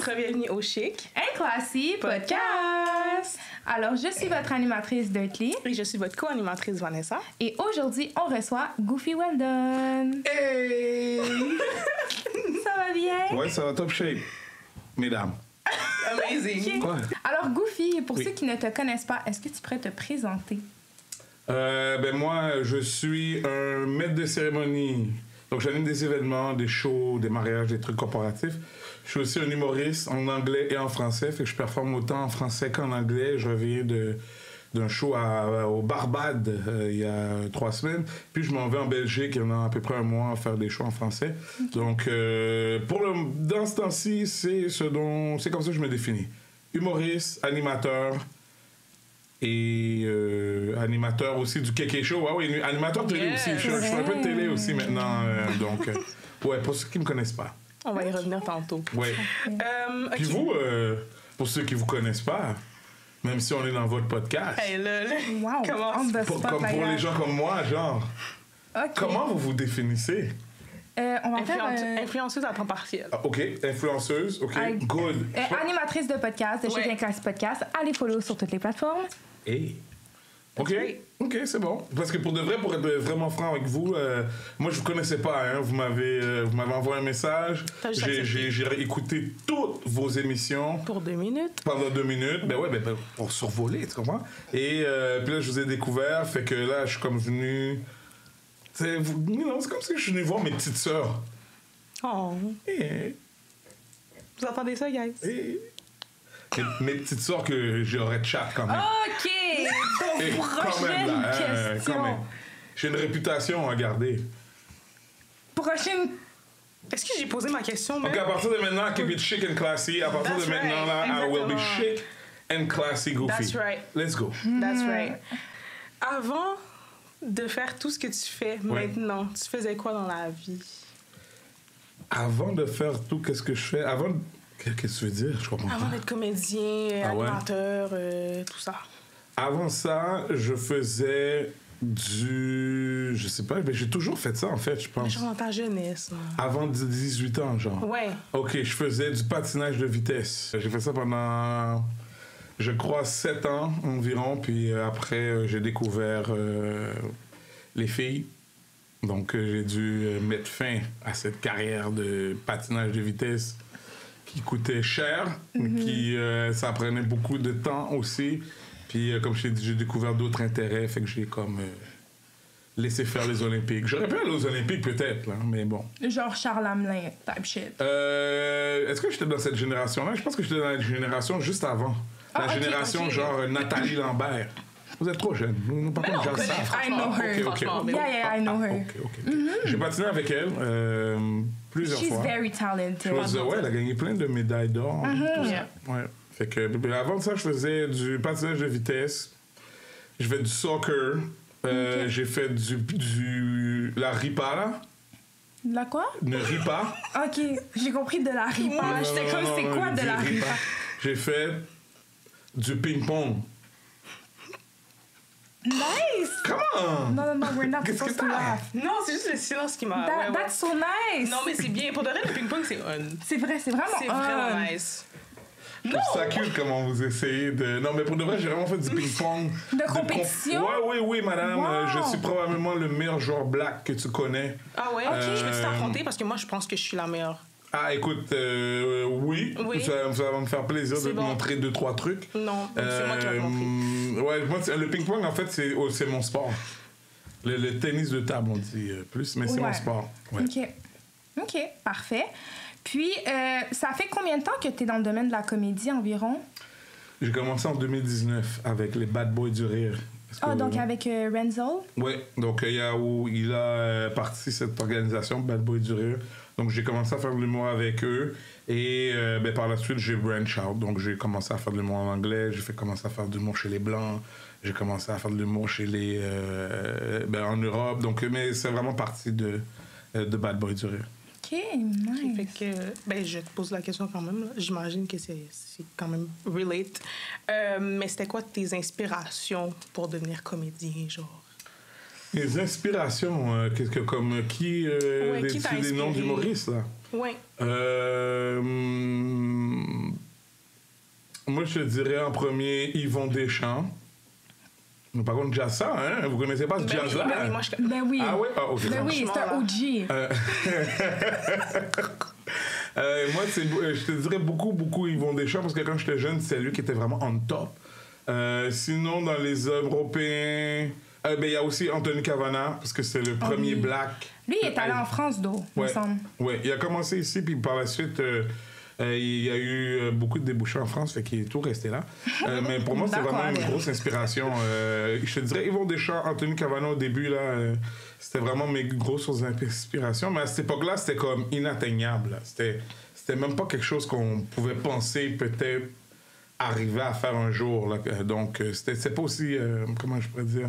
Bienvenue au Chic and Classy Podcast. Alors, je suis votre animatrice Dirtly. Et je suis votre co-animatrice Vanessa. Et aujourd'hui, on reçoit Goofy Weldon. Hey! Ça va bien? Ouais, ça va top shape, mesdames. Amazing. Okay. Alors, Goofy, pour ceux qui ne te connaissent pas, est-ce que tu pourrais te présenter? Moi, je suis un maître de cérémonie. Donc, j'anime des événements, des shows, des mariages, des trucs corporatifs. Je suis aussi un humoriste en anglais et en français. Fait que je performe autant en français qu'en anglais. Je reviens d'un show au Barbade il y a 3 semaines. Puis je m'en vais en Belgique, il y en a à peu près un mois, à faire des shows en français. Okay. Donc, dans ce temps-ci, c'est comme ça que je me définis. Humoriste, animateur et animateur aussi du Kéké Show. Ah oui, animateur télé aussi. Je fais un peu de télé aussi maintenant. Ouais, pour ceux qui ne me connaissent pas. On va y revenir tantôt. Oui. Okay. Puis vous, pour ceux qui ne vous connaissent pas, même si on est dans votre podcast, hey, wow. Comme pour les gens comme moi, genre, comment vous vous définissez? On va faire influenceuse à temps partiel. Ah, OK, influenceuse, OK, good. Animatrice de podcast, de Chic and Classy Podcast. Allez follow sur toutes les plateformes. Hey. OK, c'est bon. Parce que pour de vrai, pour être vraiment franc avec vous, moi, je vous connaissais pas. Hein. Vous m'avez envoyé un message. J'ai écouté toutes vos émissions. Pour 2 minutes. Pendant 2 minutes. Pour survoler, tu comprends? Et puis là, je vous ai découvert. Fait que là, je suis comme venu... c'est comme si je suis venu voir mes petites sœurs. Oh. Hey. Vous entendez ça, guys? Hey. Mes petites sœurs que j'aurais de chat quand même. OK! Donc, prochaine question. Quand même. J'ai une réputation à garder. Prochaine... Est-ce que j'ai posé ma question? OK, à partir de maintenant, keep it chic and classy. À partir de maintenant, là, exactement. I will be chic and classy goofy. That's right. Let's go. That's right. Avant de faire tout ce que tu fais maintenant, tu faisais quoi dans la vie? Avant de faire tout, qu'est-ce que je fais? Qu'est-ce que tu veux dire? Je comprends pas. Avant d'être comédien, animateur, tout ça. Avant ça, je faisais je sais pas, mais j'ai toujours fait ça, en fait, je pense. Genre dans ta jeunesse. Avant 18 ans, genre. Ouais. OK, je faisais du patinage de vitesse. J'ai fait ça pendant, je crois, 7 ans environ. Puis après, j'ai découvert les filles. Donc, j'ai dû mettre fin à cette carrière de patinage de vitesse qui coûtait cher, qui ça prenait beaucoup de temps aussi. Puis comme je t'ai dit, j'ai découvert d'autres intérêts, fait que j'ai comme laissé faire les Olympiques. J'aurais pu aller aux Olympiques peut-être, là, mais bon. Genre Charles Hamelin type shit. Est-ce que j'étais dans cette génération-là? Je pense que j'étais dans la génération juste avant. La génération genre Nathalie Lambert. Vous êtes trop jeune. Par contre, j'en sais. I know her. OK. Yeah, I know her. OK. J'ai patiné avec elle plusieurs fois. She's very talented. Elle a gagné plein de médailles d'or. Tout ça. Ouais. Fait que avant de ça, je faisais du patinage de vitesse. Je fais du soccer. J'ai fait la ripa, là. De la quoi? Ne ris pas. OK, j'ai compris de la ripa. J'étais comme, c'est quoi de la ripa? J'ai fait du ping-pong. Nice! Come on! Non, we're not supposed to laugh. Non, c'est juste le silence qui m'a... That's so nice! Non, mais c'est bien. Pour de vrai, le ping-pong, c'est on. C'est vrai, c'est vraiment C'est vraiment nice. Je trouve ça cute comment vous essayez de... Non, mais pour de vrai, j'ai vraiment fait du ping-pong. De compétition? Oui, madame. Wow. Je suis probablement le meilleur joueur black que tu connais. Ah ouais? OK, je vais t'affronter parce que moi, je pense que je suis la meilleure. Ah, écoute, oui. Ça va me faire plaisir de te montrer 2-3 trucs. Non, c'est moi qui vais te montrer. Ouais, moi, le ping-pong, en fait, c'est mon sport. Le tennis de table, on dit plus, mais c'est mon sport. Ouais. OK, parfait. Puis, ça fait combien de temps que tu es dans le domaine de la comédie environ? J'ai commencé en 2019 avec les Bad Boys du Rire. Donc avec Renzo? Oui, donc il a parti cette organisation, Bad Boys du Rire. Donc j'ai commencé à faire de l'humour avec eux et par la suite j'ai branch out. Donc j'ai commencé à faire de l'humour en anglais, commencé à faire de l'humour chez les Blancs, j'ai commencé à faire de l'humour chez les en Europe. Donc mais c'est vraiment parti de Bad Boys du Rire. OK, nice. Fait que, je te pose la question quand même. Là. J'imagine que c'est quand même relate. Mais c'était quoi tes inspirations pour devenir comédien, genre? Les inspirations, comme qui... qui t'a des noms d'humoristes, là? Oui. moi, je te dirais en premier Yvon Deschamps. Mais par contre, jazz ça, hein? Vous connaissez pas ce jazz-là? Ben oui, moi, Ben oui. Ah ouais? Ah, ok. Ben oui, c'est un OG. Moi, je te dirais beaucoup Yvon Deschamps parce que quand j'étais jeune, c'est lui qui était vraiment on top. Sinon, dans les Européens, ben, il y a aussi Anthony Cavana parce que c'est le premier black. Lui, il est allé en France, il me semble. Ouais, il a commencé ici, puis par la suite, il y a eu beaucoup de débouchés en France, fait qu'il est tout resté là. Mais pour moi, c'est vraiment une grosse inspiration. Je te dirais Yvon Deschamps, Anthony Cavana au début, là, c'était vraiment mes grosses sources d'inspiration. Mais à cette époque-là, c'était comme inatteignable. Là. C'était même pas quelque chose qu'on pouvait penser peut-être arriver à faire un jour. Là. Donc, c'était pas aussi, comment je pourrais dire,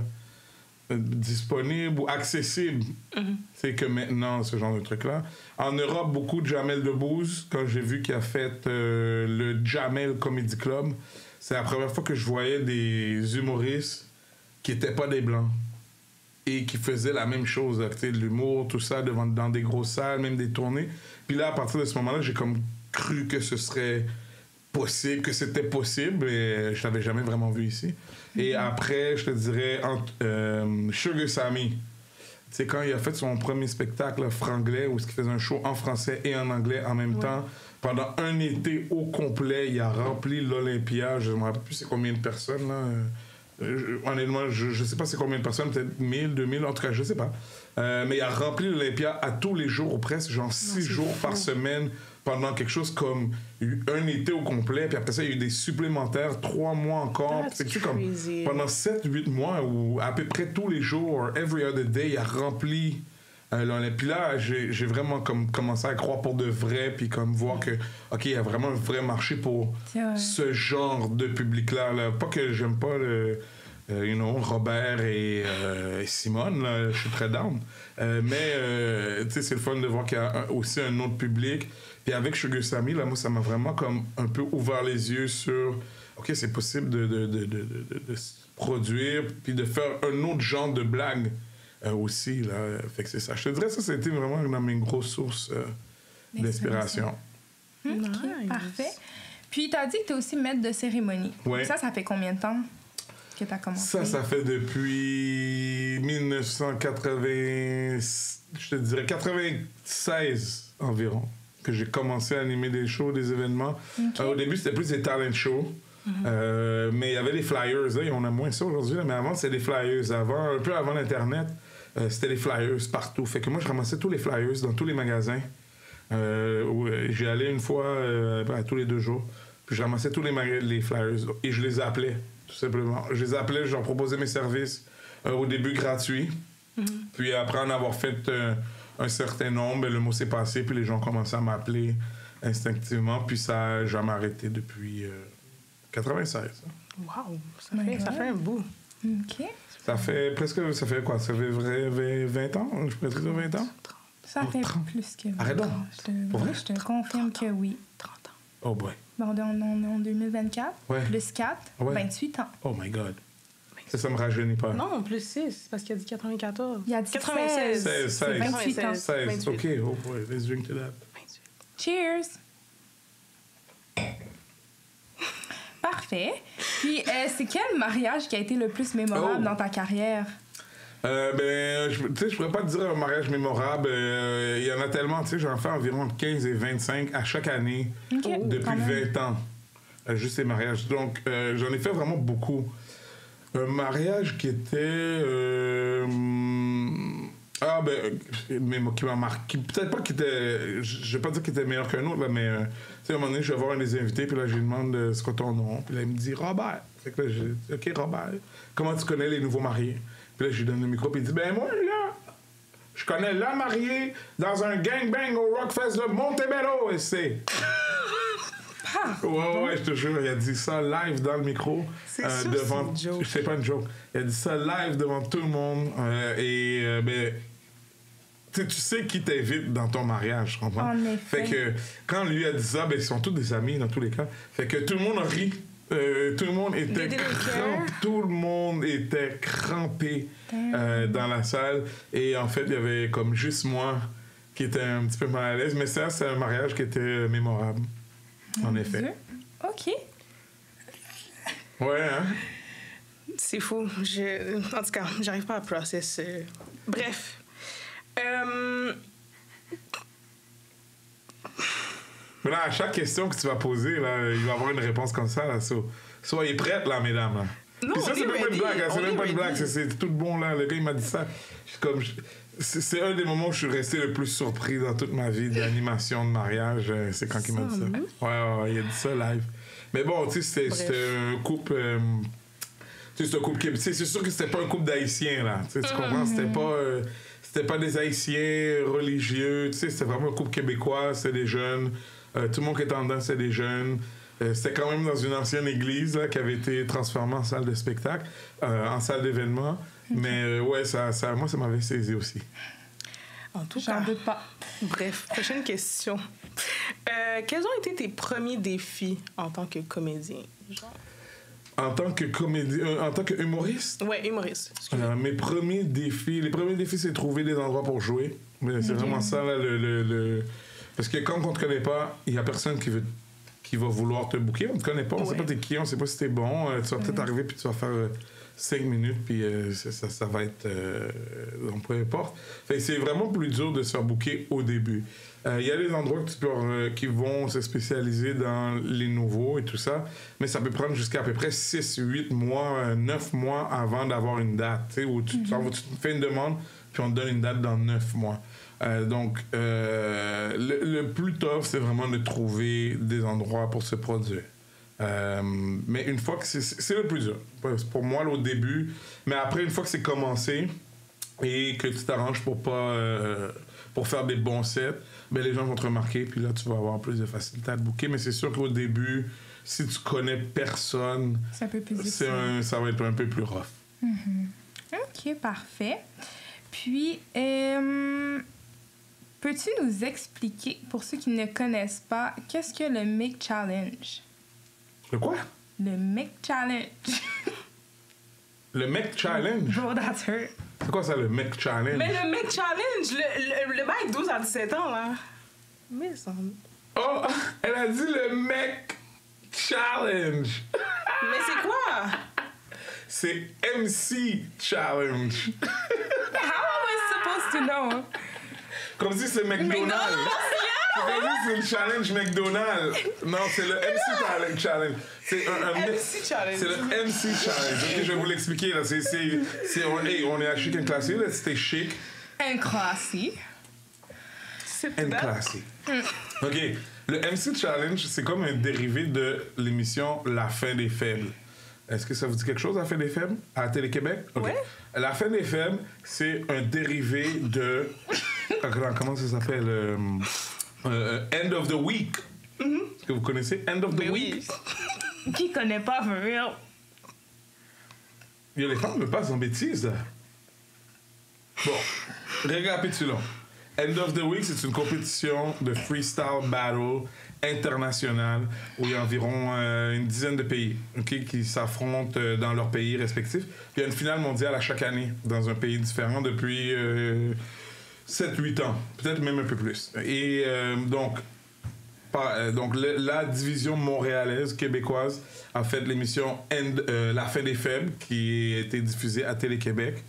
disponible ou accessible. C'est que maintenant, ce genre de truc-là. En Europe, beaucoup de Jamel Debbouze, quand j'ai vu qu'il a fait le Jamel Comedy Club, c'est la première fois que je voyais des humoristes qui n'étaient pas des Blancs et qui faisaient la même chose, de l'humour, tout ça, dans des grosses salles, même des tournées. Puis là, à partir de ce moment-là, j'ai comme cru que ce serait possible, que c'était possible, et je l'avais jamais vraiment vu ici. Et après, je te dirais Sugar Sammy. Tu sais, quand il a fait son premier spectacle franglais, où il faisait un show en français et en anglais en même temps, pendant un été au complet, il a rempli l'Olympia. Je ne me rappelle plus c'est combien de personnes, là. Honnêtement, je ne sais pas c'est combien de personnes, peut-être 1000, 2000, en tout cas, je ne sais pas. Mais il a rempli l'Olympia à tous les jours, ou presque, genre 6 jours par semaine, pendant quelque chose comme un été au complet. Puis après ça, il y a eu des supplémentaires, 3 mois encore. C'est comme pendant 7-8 mois, où à peu près tous les jours, every other day, il a rempli l'Olympia. Puis là, j'ai vraiment comme commencé à croire pour de vrai, puis comme voir que, OK, il y a vraiment un vrai marché pour ce genre de public-là. Là. Pas que j'aime pas Robert et Simone, là, je suis très down. Mais, tu sais, c'est le fun de voir qu'il y a aussi un autre public. Puis avec Sugar Sammy, là, moi, ça m'a vraiment comme un peu ouvert les yeux sur, OK, c'est possible de se produire, puis de faire un autre genre de blague aussi, là. Fait que c'est ça. Je te dirais, ça a été vraiment une de mes grosses sources d'inspiration. OK, parfait. Puis, tu as dit que tu es aussi maître de cérémonie. Ouais. Ça fait combien de temps que tu as commencé? Ça fait depuis 1980, je te dirais 96 environ, que j'ai commencé à animer des shows, des événements. Okay. Au début, c'était plus des talent shows. Mais il y avait les flyers. Là, on a moins ça aujourd'hui, mais avant, c'était des flyers. Un peu avant l'Internet, c'était les flyers partout. Fait que moi, je ramassais tous les flyers dans tous les magasins. J'y allais une fois tous les 2 jours. Puis je ramassais tous les flyers et je les appelais, tout simplement. Je les appelais, je leur proposais mes services au début gratuits. Puis après en avoir fait un certain nombre, le mot s'est passé, puis les gens commençaient à m'appeler instinctivement. Puis ça n'a jamais arrêté depuis 96. Wow, ça fait un bout. OK. Ça fait quoi? Ça fait 20 ans? Je pourrais dire 20 ans? 30. Ça fait plus que 20 ans. Arrête donc. Je te confirme que oui. 30 ans. Oh boy. Bon, on est en 2024. Plus 4, 28 ans. Oh my God. Ça me rajeunit pas. Non, plus 6, parce qu'il a dit 94. Il a dit 96. 16. 28 ans. 16. OK, oh boy, let's drink to that. 28. Cheers! Parfait. Puis, c'est quel mariage qui a été le plus mémorable dans ta carrière? Je pourrais pas te dire un mariage mémorable. Il y en a tellement, tu sais, j'en fais environ 15 et 25 à chaque année depuis 20 ans. Juste les mariages. Donc, j'en ai fait vraiment beaucoup. Un mariage qui était... qui m'a marqué. Peut-être pas qu'il était... Je vais pas dire qu'il était meilleur qu'un autre, là, mais... tu sais, à un moment donné, je vais voir un des invités, puis là, je lui demande c'est quoi ton nom. Puis là, il me dit Robert. Fait que là, j'ai dit OK, Robert. Comment tu connais les nouveaux mariés? Puis là, je lui donne le micro, puis il dit ben moi, là, je connais la mariée dans un gangbang au Rockfest de Montebello, et c'est... Ouais, je te jure, il a dit ça live dans le micro. C'est sûr, devant... c'est une joke. C'est pas une joke. Il a dit ça live devant tout le monde. Tu sais qui t'invite dans ton mariage, je comprends? En effet. Fait que quand lui a dit ça, ils sont tous des amis dans tous les cas. Fait que tout le monde a ri. Tout le monde était crampé dans la salle. Et en fait, il y avait comme juste moi qui était un petit peu mal à l'aise. Mais ça, c'est un mariage qui était mémorable. En effet. OK. Ouais, hein? C'est fou. En tout cas, j'arrive pas à process. Bref. Mais là, à chaque question que tu vas poser, là, il va y avoir une réponse comme ça. Là, soyez prêtes, là, mesdames. Là. Non, puis ça, c'est même pas une blague. C'est même pas une blague. ready. C'est tout bon, là. Le gars, il m'a dit ça. C'est un des moments où je suis resté le plus surpris dans toute ma vie d'animation de mariage. C'est quand il m'a dit ça. Ouais, il a dit ça live. Mais bon, tu sais, c'était un couple... tu sais, c'est un couple qui... C'est sûr que c'était pas un couple d'Haïtiens, là. Tu comprends? C'était pas des Haïtiens religieux. Tu sais, c'était vraiment un couple québécois. C'était des jeunes. Tout le monde qui était en dedans, c'était des jeunes. C'était quand même dans une ancienne église là, qui avait été transformée en salle de spectacle, en salle d'événement. Mais ouais, moi, ça m'avait saisi aussi. En tout J'en cas. doute pas. Bref, prochaine question. Quels ont été tes premiers défis en tant que comédien? Genre... En tant que comédien, en tant que humoriste? Ouais, humoriste. Les premiers défis, c'est trouver des endroits pour jouer. Mais c'est vraiment ça, là, Parce que quand on te connaît pas, il y a personne qui va vouloir te booker. On te connaît pas, on sait pas t'es qui, on sait pas si t'es bon. Tu vas peut-être arriver puis tu vas faire 5 minutes puis ça va être... donc, peu importe. Fait que c'est vraiment plus dur de se faire booker au début. Il y a des endroits qui vont se spécialiser dans les nouveaux et tout ça, mais ça peut prendre jusqu'à peu près 6, 8 mois, 9 mois avant d'avoir une date, où tu fais une demande, puis on te donne une date dans 9 mois. Donc, le plus tough, c'est vraiment de trouver des endroits pour se produire. Mais une fois que c'est le plus dur, pour moi, là, au début, mais après, une fois que c'est commencé et que tu t'arranges pour faire des bons sets, ben, les gens vont te remarquer, puis là, tu vas avoir plus de facilité à te booker. Mais c'est sûr qu'au début, si tu connais personne, c'est un peu plus difficile. Ça va être un peu plus rough. OK, parfait. Puis, peux-tu nous expliquer, pour ceux qui ne connaissent pas, qu'est-ce que le Make Challenge? Le quoi? Le Make Challenge. Le Make Challenge? Bro, that's hurt. C'est quoi ça, le Make Challenge? Mais le Make Challenge, le bac 12 à 17 ans, là. Mais ça... Oh, elle a dit le Make Challenge. Mais c'est quoi? C'est MC Challenge. How am I supposed to know? Comme si c'est McDonald's. C'est comme si c'est le challenge McDonald's. Non, c'est le MC Challenge. C'est un MC Challenge. C'est le MC Challenge. Ok, je vais vous l'expliquer. Là. On est à Chic and Classy. Là. C'était chic. And classy. And classy. OK. Le MC Challenge, c'est comme un dérivé de l'émission La Fin des Faibles. Est-ce que ça vous dit quelque chose, La Fin des Faibles, à Télé-Québec? Okay. Ouais. La Fin des Faibles, c'est un dérivé de... Comment ça s'appelle? End of the Week. Est-ce que vous connaissez End of the Week? Oui. Qui connaît pas, for real? Il y a les femmes me passent en bêtises, là. Bon, récapitulons. End of the Week, c'est une compétition de freestyle battle internationale où il y a environ une dizaine de pays qui s'affrontent dans leurs pays respectifs. Il y a une finale mondiale à chaque année dans un pays différent depuis 7-8 ans, peut-être même un peu plus. Et donc la division montréalaise, québécoise, a fait l'émission La Fin des Faibles qui a été diffusée à Télé-Québec.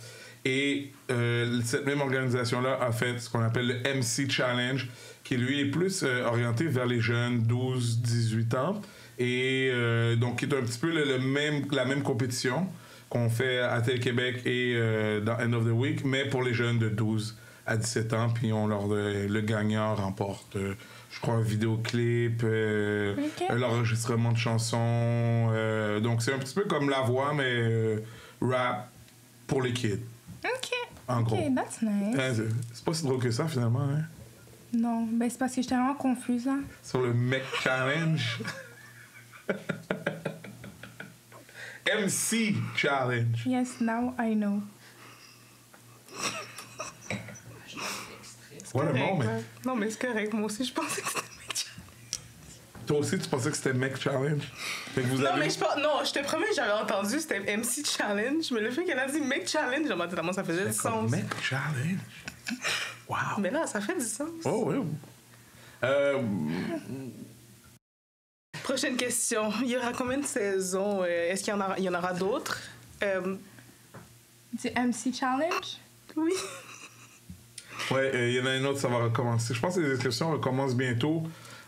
Et cette même organisation-là a fait ce qu'on appelle le MC Challenge, qui lui est plus orienté vers les jeunes 12-18 ans. Et donc, qui est un petit peu la même compétition qu'on fait à Télé-Québec et dans End of the Week, mais pour les jeunes de 12 à 17 ans. Puis le gagnant remporte, je crois, un vidéoclip, l'enregistrement de chansons. Donc, c'est un petit peu comme La Voix, mais rap pour les kids. OK. En gros. OK, that's nice. C'est pas si drôle que ça, finalement, hein? Non, ben c'est parce que j'étais vraiment confuse, là. Sur le Mec Challenge. MC Challenge. Yes, now I know. What a moment. Non, mais c'est correct. Moi aussi, je pensais que c'était Make Challenge. Toi aussi, tu pensais que c'était Mec Challenge? Fait que vous Non, avez... mais je te promets, j'avais entendu, c'était MC Challenge, mais le fait qu'elle a dit Make Challenge, genre, tellement ça faisait du sens. Mec Challenge? Wow. Mais là, ça fait du sens. Oh, oui. Prochaine question. Il y aura combien de saisons? Est-ce qu'il y en aura d'autres? Du MC Challenge? Oui. Ouais, il y en a une autre, ça va recommencer. Je pense que les inscriptions recommencent bientôt.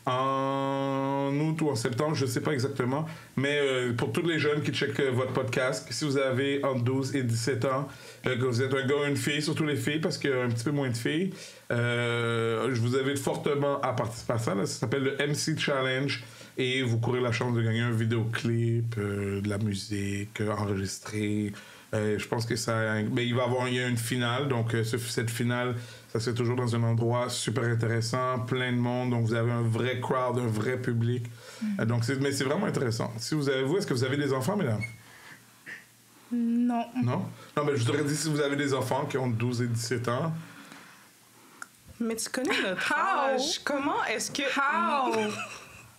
En août ou en septembre, je ne sais pas exactement. Mais pour tous les jeunes qui checkent votre podcast, si vous avez entre 12 et 17 ans, que vous êtes un gars ou une fille, surtout les filles, parce qu'il y a un petit peu moins de filles, je vous invite fortement à participer à ça. Là. Ça s'appelle le MC Challenge. Et vous courez la chance de gagner un vidéoclip, de la musique enregistrée. Je pense que ça... Mais il y a une finale. Donc, cette finale... Ça se fait toujours dans un endroit super intéressant, plein de monde, donc vous avez un vrai crowd, un vrai public. Mais c'est vraiment intéressant. Si vous avez, est-ce que vous avez des enfants, mesdames? Non. Non? Non, mais je vous aurais dit si vous avez des enfants qui ont 12 et 17 ans. Mais tu connais notre âge. Comment est-ce que...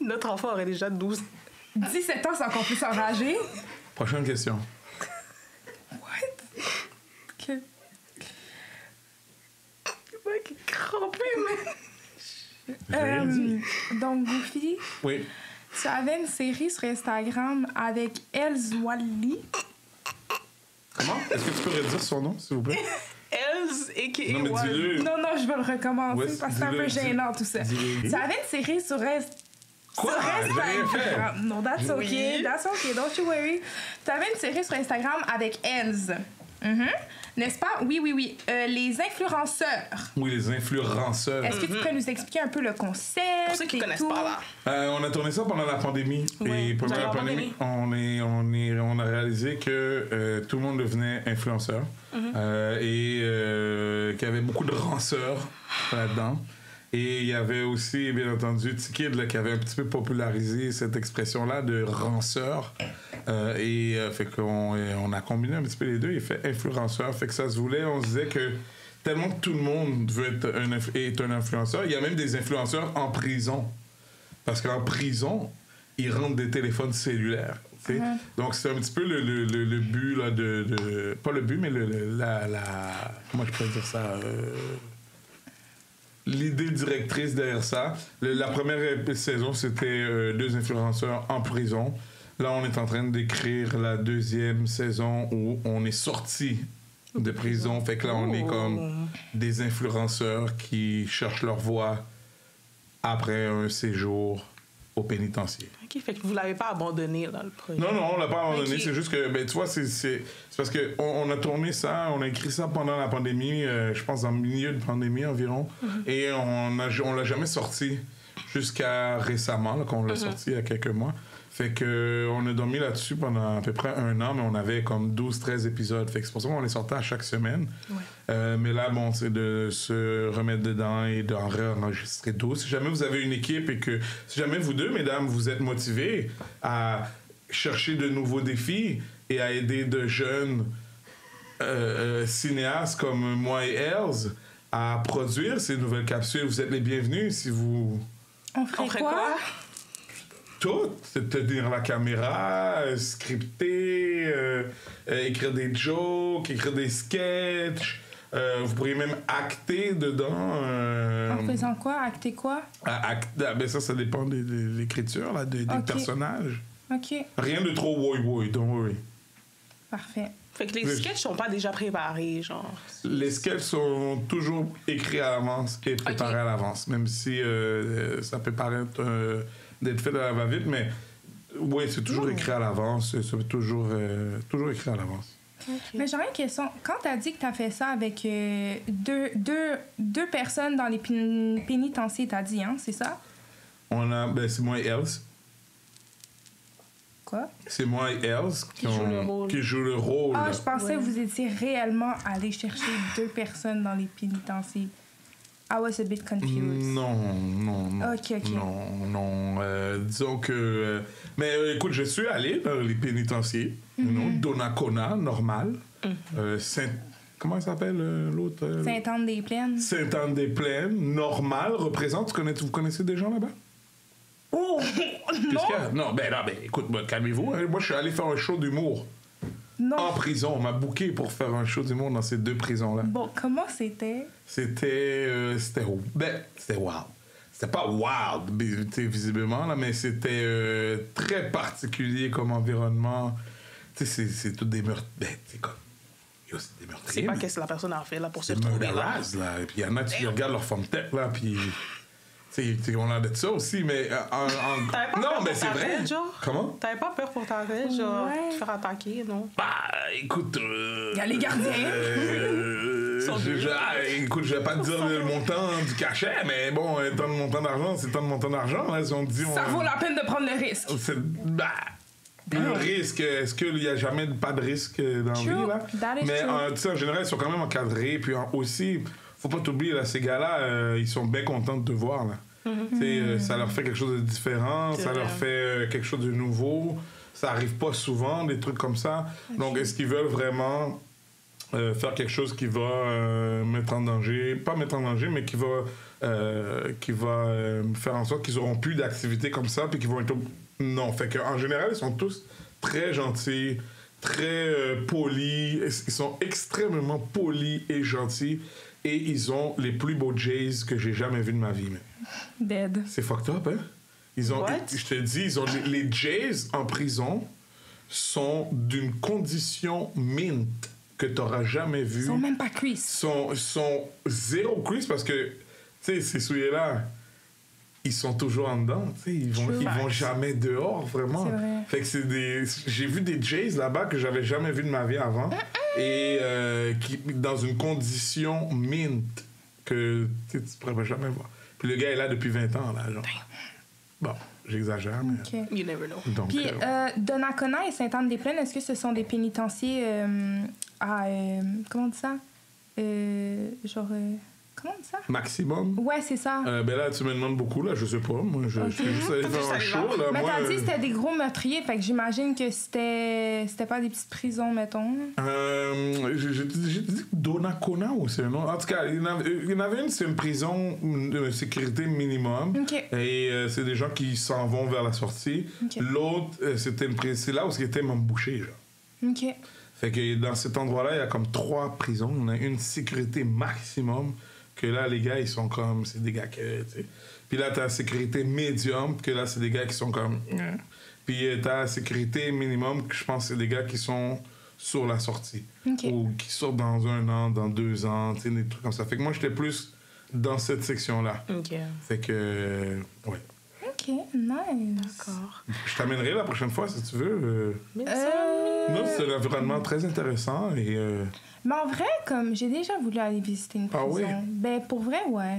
Notre enfant aurait déjà 12. 17 ans, c'est encore plus enragé. Prochaine question. What? OK. Qui est crampé, mais... Donc, Goofy, Oui. tu avais une série sur Instagram avec Els Wally. Comment? Est-ce que tu peux redire son nom, s'il vous plaît? Els et qui Non, mais dis-le. Non, je vais le recommencer Ouais, parce que c'est un peu gênant tout ça. Tu avais une série sur Quoi? J'ai rien fait. Non, that's okay. Oui. That's okay. Don't you worry. Tu avais une série sur Instagram avec Els. N'est-ce pas? Oui. Les influenceurs. Oui, les influenceurs. Est-ce que tu pourrais nous expliquer un peu le concept? Pour ceux qui et connaissent tout? pas, là. On a tourné ça pendant la pandémie. Ouais, Et pendant la pendant la pandémie, on a réalisé que tout le monde devenait influenceur. Et qu'il y avait beaucoup de ranceurs là-dedans. Et il y avait aussi, bien entendu, T-Kid là, qui avait un petit peu popularisé cette expression-là de ranceur. Fait qu'on a combiné un petit peu les deux. Il fait influenceur. Fait que ça se voulait. On se disait que tellement que tout le monde veut être un influenceur, il y a même des influenceurs en prison. Parce qu'en prison, ils rendent des téléphones cellulaires. Donc, c'est un petit peu le but là, de... Pas le but, mais comment je pourrais dire ça? L'idée directrice derrière ça. La première saison, c'était 2 influenceurs en prison. Là, on est en train d'écrire la 2e saison où on est sorti de prison. Fait que là, on est comme des influenceurs qui cherchent leur voie après un séjour au pénitencier. OK, fait que vous l'avez pas abandonné, là, le projet. Non, on l'a pas abandonné. Okay. C'est juste que, tu vois, c'est parce qu'on a tourné ça, on a écrit ça pendant la pandémie, je pense dans le milieu de pandémie environ, et on l'a jamais sorti jusqu'à récemment, là, qu'on l'a sorti il y a quelques mois. Fait que on a dormi là-dessus pendant à peu près 1 an, mais on avait comme 12-13 épisodes. Fait que c'est pour ça qu'on les sortait à chaque semaine. Mais là, bon, c'est de se remettre dedans et d'en réenregistrer 12. Si jamais vous avez une équipe et que... Si jamais vous deux, mesdames, vous êtes motivés à chercher de nouveaux défis et à aider de jeunes cinéastes comme moi et Els à produire ces nouvelles capsules, vous êtes les bienvenus si vous... On ferait quoi? Tout, c'est tenir la caméra, scripter, écrire des jokes, écrire des sketchs. Vous pourriez même acter dedans. En faisant quoi? Acter quoi? Ben ça dépend de l'écriture, là, des personnages. OK. Rien de trop woy, don't worry. Parfait. Fait que les sketchs sont pas déjà préparés, genre. Les sketchs sont toujours écrits à l'avance et préparés à l'avance, même si ça peut paraître d'être fait de la va-vite, mais oui, c'est toujours écrit à l'avance, c'est toujours écrit à l'avance. Okay. Mais j'aurais une question. Quand tu as dit que tu as fait ça avec deux personnes dans les pénitenciers, tu as dit, hein, c'est ça? C'est moi et Els. Quoi? C'est moi et Els qui jouent le rôle. Ah, je pensais que vous étiez réellement allé chercher 2 personnes dans les pénitenciers. I was a bit confused. Non. OK. Non. Disons que... mais écoute, je suis allé dans les pénitenciers. Donnacona, normal. Comment il s'appelle l'autre? Sainte-Anne-des-Plaines. Sainte-Anne-des-Plaines, normal, représente. Vous connaissez des gens là-bas? Oh! Non, écoute, calmez-vous. Moi, je suis allé faire un show d'humour. Non. En prison. On m'a booké pour faire un show d'humour dans ces 2 prisons-là. Bon, comment c'était? C'était wow. c'était pas wild, visiblement, là, mais c'était très particulier comme environnement. Tu sais, c'est tout des meurtres. Ben, c'est comme. C'est des meurtriers. C'est pas qu'est-ce que la personne a fait là pour se C'est retrouver là. murderers, là. Et puis il y en a qui regardent leur forme de tête, là, puis. Tu sais, on a de ça aussi, mais. T'avais pas Non, peur mais pour c'est ta vrai. tête, genre? Comment? T'avais pas peur pour ta tête, genre, Ouais. te faire attaquer, non? Bah, écoute. Il y a les gardiens. Écoute, je vais pas te dire le montant du cachet, mais bon, tant de montant d'argent, c'est tant de montant d'argent, là. Si on dit. Ça vaut la peine de prendre le risque. Le risque, est-ce qu'il n'y a jamais pas de risque dans la True. vie, là? That is Mais true. tu sais, en général, ils sont quand même encadrés. Puis aussi, faut pas t'oublier, là, ces gars-là, ils sont bien contents de te voir, là. Tu sais, ça leur fait quelque chose de différent, C'est ça leur vrai. fait quelque chose de nouveau. Ça arrive pas souvent, des trucs comme ça. Donc, est-ce qu'ils veulent vraiment faire quelque chose qui va mettre en danger, pas mettre en danger, mais qui va faire en sorte qu'ils auront plus d'activités comme ça, puis qu'ils vont être... Non, fait qu'en général, ils sont tous très gentils, très polis, ils sont extrêmement polis et gentils, et ils ont les plus beaux Jays que j'ai jamais vus de ma vie. Dead. C'est fucked up, hein? Ils ont, What? je te dis, ils ont les Jays en prison sont d'une condition mint que tu n'auras jamais vue. Ils sont même pas cuits. Sont zéro crease parce que, tu sais, ces souliers-là, ils sont toujours en dedans. Tu sais, ils vont jamais dehors, vraiment. C'est vrai. Fait que j'ai vu des Jays là-bas que j'avais jamais vu de ma vie avant. Et qui, dans une condition mint que tu ne pourrais jamais voir. Puis le gars est là depuis 20 ans, là, genre. Bon, j'exagère, mais... OK. You never know. Donc, Puis, Donnacona et Sainte-Anne-des-Plaines, est-ce que ce sont des pénitenciers à... comment on dit ça? Comment on dit ça? maximum. Ouais, c'est ça. Ben là, tu me demandes beaucoup, là, je sais pas. Moi, je suis juste allé faire un show, là. Mais Moi, t'as dit que c'était des gros meurtriers, fait que j'imagine que c'était pas des petites prisons, mettons. j'ai dit Donnacona ou c'est un nom. En tout cas, il y en avait une, c'est une prison de sécurité minimum. OK. Et c'est des gens qui s'en vont vers la sortie. OK. L'autre, c'est là où c'était m'emboucher, genre. OK. Fait que dans cet endroit-là, il y a comme 3 prisons. On a une sécurité maximum. Que là, les gars, ils sont comme... C'est des gars que... Tu sais. Puis là, t'as la sécurité médium. Que là, c'est des gars qui sont comme... Puis t'as la sécurité minimum. Que je pense que c'est des gars qui sont sur la sortie. OK. Ou qui sortent dans 1 an, dans 2 ans. Tu sais, des trucs comme ça. Fait que moi, j'étais plus dans cette section-là. OK. Fait que... ouais. OK, nice. D'accord. Je t'amènerai la prochaine fois, si tu veux. Non, c'est un environnement très intéressant et... Mais en vrai, comme j'ai déjà voulu aller visiter une prison. Ah oui? Ben, pour vrai, ouais.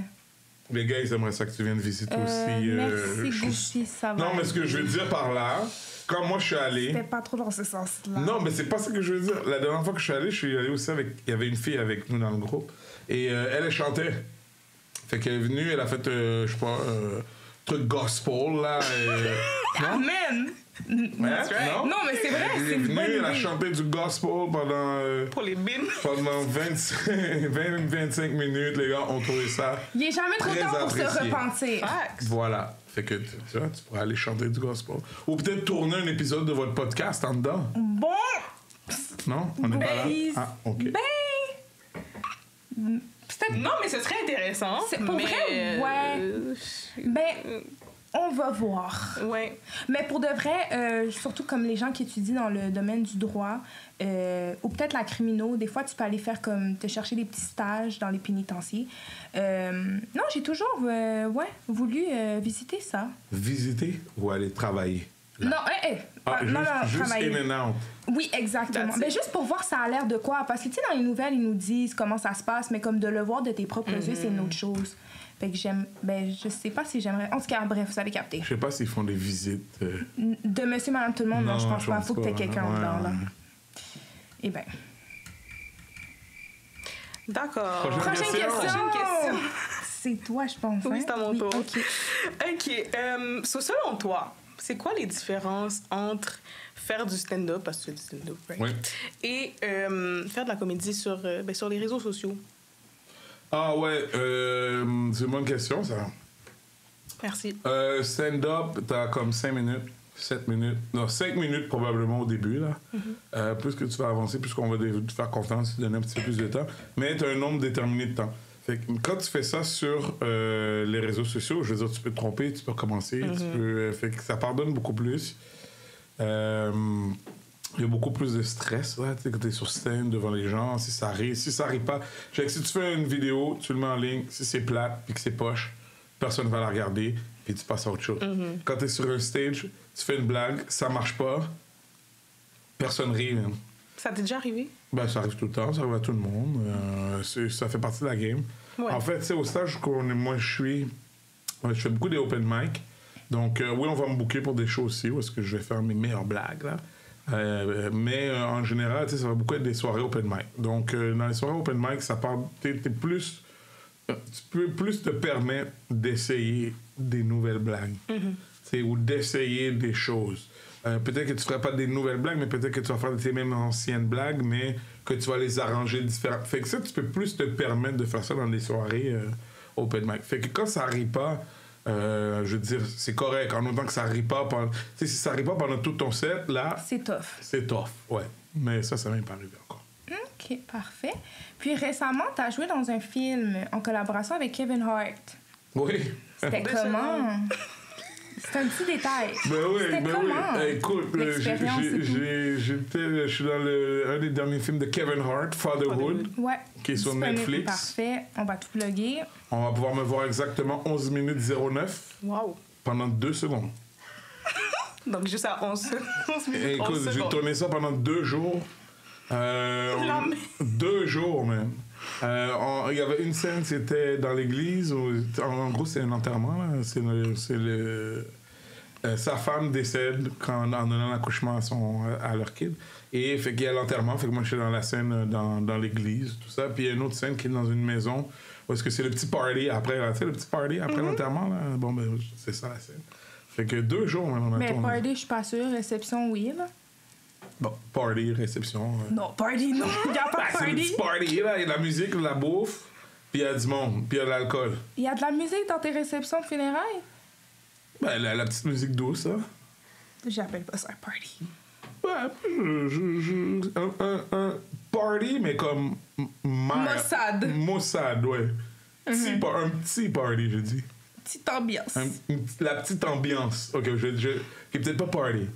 Les gars, ils aimeraient ça que tu viennes visiter aussi. Merci, je- Gucci, ça va. Non, mais ce que je veux dire par là, quand moi je suis allé... C'était pas trop dans ce sens-là. Non, mais c'est pas ça que je veux dire. La dernière fois que je suis allé aussi avec... Il y avait une fille avec nous dans le groupe. Et elle chantait. Fait qu'elle est venue, elle a fait, je sais pas, truc gospel, là. Amen! Ouais, non? Non, mais c'est vrai, Elle c'est est une venue, bonne elle a idée. chanté du gospel Pour les bins. pendant 20-25 minutes. Les gars ont trouvé ça. Il est jamais trop Très tard pour se apprécié. repentir. Facts. Voilà. Fait que tu vois, tu pourrais aller chanter du gospel. Ou peut-être tourner un épisode de votre podcast en dedans. Bon, Non? On n'est pas là? Ben, Ah, OK. c'était... Non, mais ce serait intéressant. C'est pour mais, vrai, ouais. Ben, on va voir. Ouais. Mais pour de vrai, surtout comme les gens qui étudient dans le domaine du droit, ou peut-être la criminaux, des fois, tu peux aller faire comme te chercher des petits stages dans les pénitenciers. Non, j'ai toujours voulu visiter ça. Visiter ou aller travailler? Là. Non, Juste, non, juste travailler. in and out. Oui, exactement. That's Mais it. juste pour voir ça a l'air de quoi. Parce que, tu sais, dans les nouvelles, ils nous disent comment ça se passe, mais comme de le voir de tes propres yeux, c'est une autre chose. Fait que j'aime... Ben, je sais pas si j'aimerais... En tout cas, bref, vous avez capté. Je sais pas s'ils font des visites. De monsieur, madame, tout le monde, non, je pense pas. pense Faut que t'aies quelqu'un Ouais, dedans, là. ouais. Eh ben... D'accord. Prochaine Prochaine question. question! Prochaine question. C'est toi, je pense. Oui, hein? c'est à mon tour. OK. OK. So, selon toi, c'est quoi les différences entre faire du stand-up, parce que tu fais du stand-up, right? Oui. Et faire de la comédie sur les réseaux sociaux? Ah ouais, c'est une bonne question, ça. Merci. Stand-up, t'as comme 5 minutes, 7 minutes. Non, 5 minutes probablement au début, là. Plus que tu vas avancer, plus qu'on va te faire confiance, te donner un petit peu plus de temps. Mais t'as un nombre déterminé de temps. Fait que quand tu fais ça sur les réseaux sociaux, je veux dire, tu peux te tromper, tu peux recommencer, tu peux, fait que ça pardonne beaucoup plus. Il y a beaucoup plus de stress là, quand tu es sur scène devant les gens, si ça arrive pas. Fait que si tu fais une vidéo, tu le mets en ligne, si c'est plate puis que c'est poche, personne va la regarder puis tu passes à autre chose. Quand tu es sur un stage, tu fais une blague, ça marche pas, personne rit. Même. Ça t'est déjà arrivé? Ben, ça arrive tout le temps, ça arrive à tout le monde. Ça fait partie de la game. Ouais. En fait, tu sais, au stage où moi je fais beaucoup des open mic. Donc, oui, on va me booker pour des shows aussi, où est-ce que je vais faire mes meilleures blagues, là. Mais en général, tu sais, ça va beaucoup être des soirées open mic. Donc, dans les soirées open mic, ça part... tu peux plus te permettre d'essayer des nouvelles blagues. Tu sais, ou d'essayer des choses. Peut-être que tu ne feras pas des nouvelles blagues, mais peut-être que tu vas faire tes mêmes anciennes blagues, mais que tu vas les arranger différemment. Fait que ça, tu peux plus te permettre de faire ça dans des soirées open mic. Fait que quand ça rit pas, je veux dire, c'est correct. En autant que ça rit pas pendant... Tu sais, si ça rit pas pendant tout ton set, là... C'est tough. C'est tough, ouais. Mais ça m'est pas arrivé encore. OK, parfait. Puis récemment, tu as joué dans un film en collaboration avec Kevin Hart. Oui. C'était comment? C'est un petit détail. Ben oui, C'était comment? Écoute, L'expérience et tout. je suis dans un des derniers films de Kevin Hart, Fatherhood, Ouais. qui est sur Disponible. Netflix. Parfait. On va tout plugger. On va pouvoir me voir exactement 11 minutes 09 Wow. pendant 2 secondes. Donc, juste à 11 minutes. Et écoute, j'ai tourné ça pendant 2 jours. 2 jours même. Il y avait une scène, c'était dans l'église. En gros, c'est un enterrement. Là. Sa femme décède en donnant l'accouchement à leur kid. Et fait qu'il y a l'enterrement. Fait que moi, je suis dans la scène dans l'église, tout ça. Puis il y a une autre scène qui est dans une maison. Parce que c'est le petit party après. Tu sais, le petit party après l'enterrement. Là. Bon, ben, c'est ça la scène. Fait que 2 jours, même, on a Mais tourné. party, je suis pas sûre. Réception, oui, là. Bon, party, réception. Non, party, non. Il n'y a pas de C'est le petit party. party, là. Il y a de la musique, de la bouffe, puis il y a du monde, puis il y a de l'alcool. Il y a de la musique dans tes réceptions de funérailles? Ben, la petite musique douce, là. J'appelle pas ça un party. Ouais, un party, mais comme... Mossad. Mossad, ouais. Un petit party, je dis. Petite ambiance. La petite ambiance. OK, qui est peut-être pas party.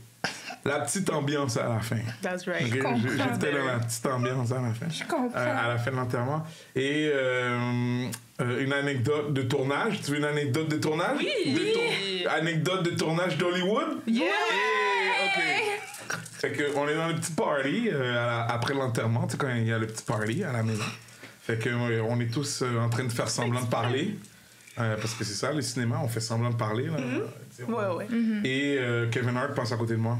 La petite ambiance à la fin. That's right. Okay? J'étais dans la petite ambiance à la fin. Je comprends. À la fin de l'enterrement. Et une anecdote de tournage. Tu veux une anecdote de tournage? Oui! Anecdote de tournage d'Hollywood? Yeah! OK. Fait qu'on est dans le petit party après l'enterrement, tu sais, quand il y a le petit party à la maison. Fait qu'on est tous en train de faire semblant de parler. Parce que c'est ça, le cinéma, on fait semblant de parler. Là. Ouais. Et Kevin Hart passe à côté de moi.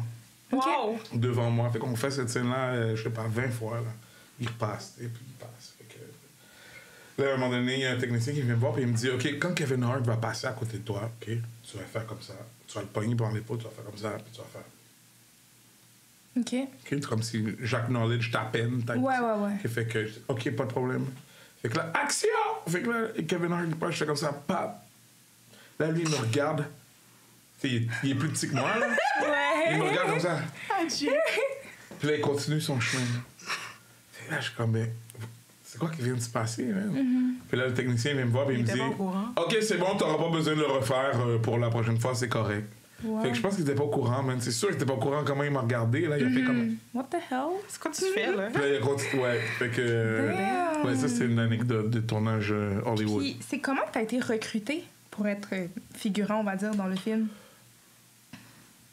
Wow! Devant moi. Fait qu'on fait cette scène-là, je sais pas, 20 fois. Là. Il repasse, et puis il passe. Fait que... Là, à un moment donné, il y a un technicien qui vient me voir et il me dit, OK, quand Kevin Hart va passer à côté de toi, OK, tu vas faire comme ça. Tu vas le pogner par l'épaule, tu vas faire comme ça, puis tu vas faire... OK. OK, c'est comme si j'acknowledge ta peine. Ouais. Fait que, OK, pas de problème. Fait que là, action! Fait que là, Kevin Hart, il passe, j'étais comme ça, pap. Là, lui, il me regarde. Il est plus petit que moi, là. Ouais. Il me regarde comme ça. Adieu. Puis là, il continue son chemin. Fait que là, je suis comme, mais c'est quoi qui vient de se passer, man? Puis là, le technicien vient me voir et il me était dit, pas au courant. OK, c'est bon, t'auras pas besoin de le refaire pour la prochaine fois, c'est correct. Wow. Fait que je pense qu'il était pas au courant, man. C'est sûr qu'il était pas au courant comment il m'a regardé. Là, il a fait comme... What the hell? C'est quoi tu fais, là? Puis là, il a continué. Ouais, fait que... Damn. Ouais, ça, c'est une anecdote de tournage Hollywood. Puis, c'est comment que tu as été recruté pour être figurant, on va dire, dans le film?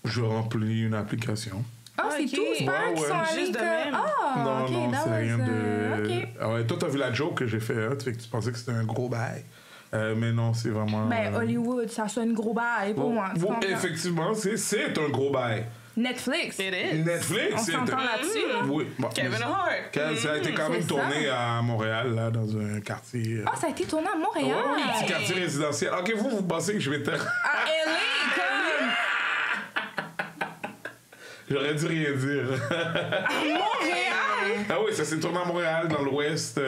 Je remplis une application. Ah, c'est Ok. tout? C'est pas eux qui Ouais, sont ouais. allés Juste de comme... même. Ah, Non, OK, non, that c'est was, rien de... OK. Ah ouais, toi, t'as vu la joke que j'ai fait, hein? Tu fais que tu pensais que c'était un gros bail. Mais non, c'est vraiment... Ben, Hollywood, ça sonne gros bail pour moi. tu comprends? Effectivement, c'est un gros bail. Netflix. It is. Netflix, On s'entend là-dessus, là? Oui. Bon, Kevin mais- Hart. Ça a été quand même c'est tourné ça. à Montréal, là, dans un quartier... Ah, ça a été tourné à Montréal. Ouais, un petit quartier résidentiel. OK, vous pensez que je vais être... À LA, comme... J'aurais dû rien dire. Montréal! Ah oui, ça s'est tourné à Montréal, dans l'Ouest.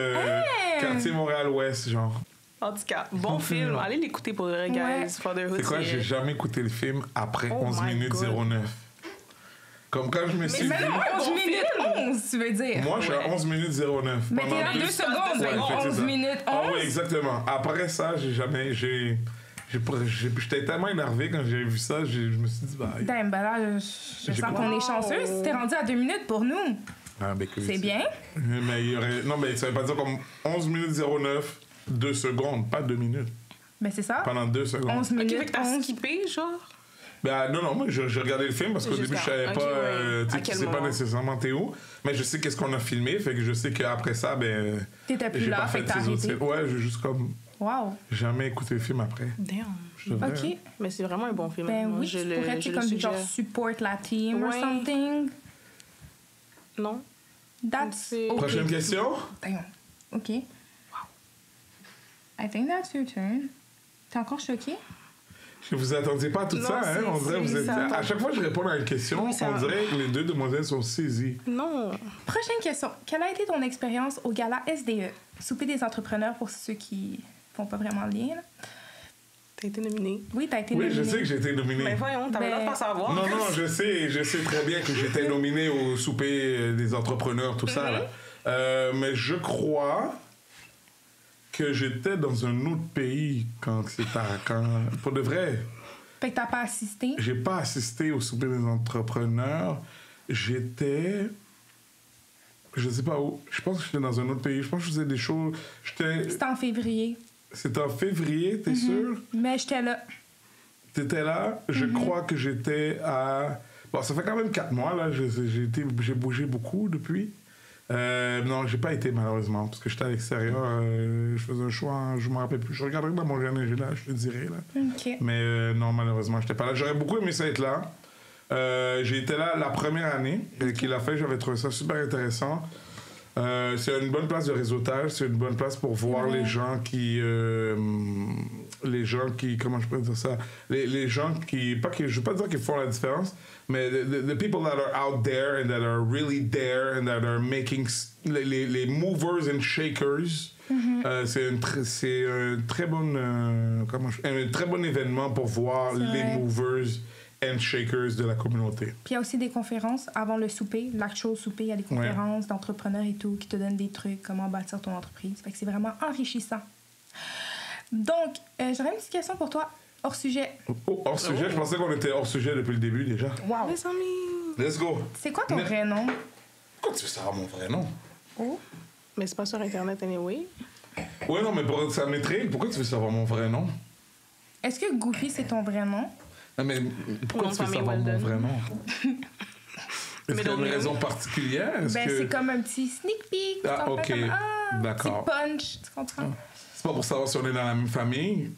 Quartier Montréal-Ouest, genre. En tout cas, bon film. Allez l'écouter pour le guys. Ouais. Fatherhood. C'est quoi, j'ai jamais écouté le film après Oh 11 my minutes God. 09. Comme quand je me suis dit... Mais non, 11 minutes 11, tu veux dire. Moi, je suis à 11 minutes 09. Mais t'es Pendant à 2 secondes, Ouais, fait que 11 c'est ça. minutes 11. Ah oui, exactement. Après ça, j'étais tellement énervé quand j'ai vu ça, je me suis dit, bah... Damn, ben là, je J'ai sens compris. qu'on est chanceux. Si t'es rendu à 2 minutes pour nous, Ah, ben, c'est bien. Mais il y aurait... Non, mais ça veut pas dire comme 11 minutes 09, 2 secondes, pas 2 minutes. Ben c'est ça. Pendant 2 secondes. 11 Ok, fait minutes que t'as 11. skippé, genre? Ben, non, moi, j'ai regardé le film parce qu'au Juste début, je savais ok, pas, ouais. tu À quel sais pas moment? nécessairement t'es où, mais je sais qu'est-ce qu'on a filmé, fait que je sais qu'après ça, ben... T'étais plus j'ai là, pas fait que t'as ces autres arrêté. films. Ouais, j'ai juste comme Wow. jamais écouté le film après. Damn. Je devrais, hein. OK. Mais c'est vraiment un bon film. Ben Moi, oui, je tu le- pourrais je être le comme suggère. genre support la team or Ouais. something. Non? That's C'est- okay. Prochaine question? Damn. OK. Wow. I think that's your turn. T'es encore choqué? Je vous attendiez pas à tout Non, ça, hein? c'est- On dirait que vous c'est êtes... ça. À chaque fois que je réponds à une question, Oui, ça on va. dirait que les deux demoiselles sont saisies. Non. Prochaine question. Quelle a été ton expérience au gala SDE? Souper des entrepreneurs pour ceux qui font pas vraiment le lien. Là. T'as été nominé. Oui, t'as été Oui, nominé. je sais que j'ai été nominé. Mais voyons, t'avais Ben- l'air de pas savoir. Non, je sais très bien que j'étais nominé au souper des entrepreneurs, tout ça, là. Mais je crois que j'étais dans un autre pays quand pour de vrai, Fait que t'as pas assisté. j'ai pas assisté au souper des entrepreneurs. J'étais... Je sais pas où. Je pense que j'étais dans un autre pays. Je pense que je faisais des choses... C'était en février. C'était en février, t'es sûr? Mais j'étais là. T'étais là? Je crois que j'étais à... Bon, ça fait quand même 4 mois, là. J'ai bougé beaucoup depuis. Non, j'ai pas été, malheureusement, parce que j'étais à l'extérieur. Je faisais un choix, je me rappelle plus. Je regarderai dans mon journal, là, je te dirai, là. OK. Mais non, malheureusement, j'étais pas là. J'aurais beaucoup aimé ça être là. J'ai été là la première année qu'il a fait. J'avais trouvé ça super intéressant. C'est une bonne place de réseautage. C'est une bonne place pour voir les gens qui... comment je peux dire ça? Les gens qui... Je veux pas dire qu'ils font la différence, mais the people that are out there and that are really there and that are making... Les movers and shakers. C'est un très bon... un très bon événement pour voir C'est les vrai. movers and shakers de la communauté. Puis il y a aussi des conférences avant le souper, l'actual souper, il y a des conférences d'entrepreneurs et tout qui te donnent des trucs, comment bâtir ton entreprise. Fait que c'est vraiment enrichissant. Donc, j'aurais une petite question pour toi, hors sujet. Oh, hors sujet, je pensais qu'on était hors sujet depuis le début déjà. Wow. Les amis. Let's go. C'est quoi ton Mais- vrai nom? Pourquoi tu veux savoir mon vrai nom? Oh. Mais c'est pas sur Internet, anyway. Ouais, non, mais ça m'intrigue. Pourquoi tu veux savoir mon vrai nom? Est-ce que Goofy, c'est ton vrai nom? Non, mais pourquoi Mon tu veux famille savoir mon Walden. vrai nom? Est-ce qu'il y a une Middle raison name. particulière? Est-ce Ben, que... c'est comme un petit sneak peek. tu Ah, comprends? ok. Comme, D'accord. Petit punch, tu comprends? C'est pas pour savoir si on est dans la même famille.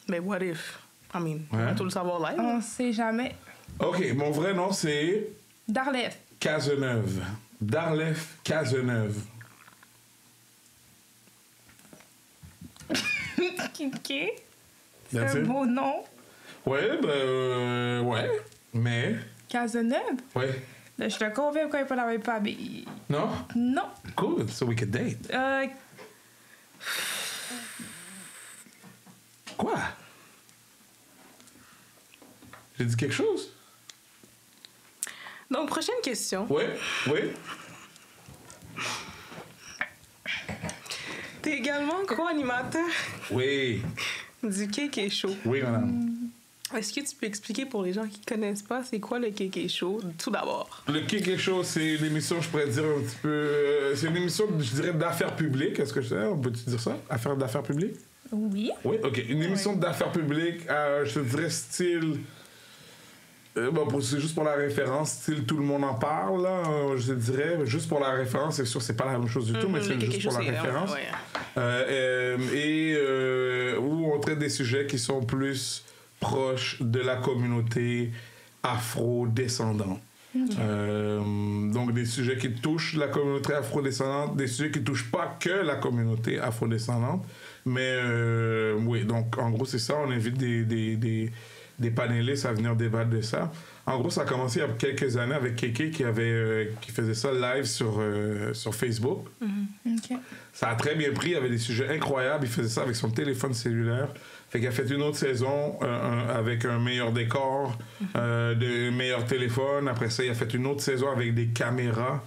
Mais what if? I mean, on Ouais. va tout le savoir live. On sait jamais. OK, mon vrai nom, c'est Darlef. Cazeneuve. Darlef Cazeneuve. OK. C'est That's un it? beau nom. Ouais, ouais. Mais, Cazeneuve. ouais. Ben, je te confirme qu'on n'est pas dans le même famille. Non? Non. Cool, so we could date. Quoi? J'ai dit quelque chose? Donc, prochaine question. Oui, oui. T'es également co-animateur Oui, du Kéké Show. oui, madame. Est-ce que tu peux expliquer pour les gens qui connaissent pas c'est quoi le Kéké Show, tout d'abord? Le Kéké Show, c'est une émission, je pourrais dire un petit peu... c'est une émission, je dirais, d'affaires publiques. Est-ce que je sais? On peut-tu dire ça? D'affaires publiques? Oui. Oui, OK. Une émission d'affaires publiques, je te dirais style... c'est juste pour la référence, style tout le monde en parle, là, je te dirais. Juste pour la référence, c'est sûr, c'est pas la même chose du tout, mais Le c'est Kéké juste Show, pour la c'est référence. ouais. Où on traite des sujets qui sont plus proches de la communauté afro-descendante. Donc des sujets qui touchent la communauté afro-descendante, des sujets qui touchent pas que la communauté afro-descendante, mais oui, donc en gros c'est ça, on invite des panélistes à venir débattre de ça. En gros, ça a commencé il y a quelques années avec Kéké qui faisait ça live sur Facebook. OK. Ça a très bien pris, il y avait des sujets incroyables, il faisait ça avec son téléphone cellulaire. Fait qu'il a fait une autre saison avec un meilleur décor, de meilleur téléphone. Après ça, il a fait une autre saison avec des caméras